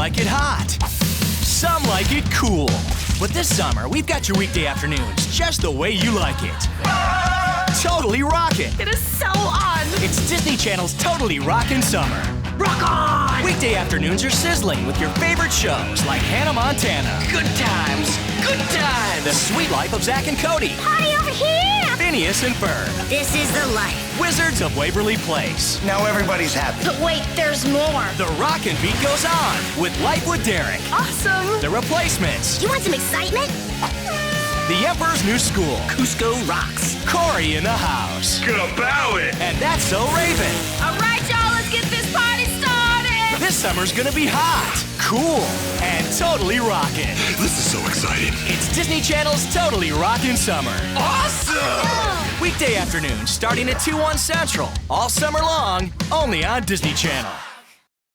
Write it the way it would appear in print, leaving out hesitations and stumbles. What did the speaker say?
like it hot. Some like it cool. But this summer, we've got your weekday afternoons just the way you like it. Totally Rockin'. It is so on. It's Disney Channel's Totally Rockin' Summer. Rock on! Weekday afternoons are sizzling with your favorite shows like Hannah Montana, Good times. Good times. The Sweet Life of Zack and Cody, Party over here! Phineas and Ferb, This is the life. Wizards of Waverly Place. Now everybody's happy. But wait, there's more. The Rockin' Beat goes on with Life with Derrick, Awesome. The Replacements, You want some excitement? The Emperor's New School, Cusco rocks. Corey in the House, Kabow it! and That's So Raven. All right, y'all, let's get this party started. This summer's gonna be hot, cool, and totally rockin'. This is so exciting. It's Disney Channel's Totally Rockin' Summer. Awesome! Weekday afternoons starting at 2 on Central. All summer long, only on Disney Channel.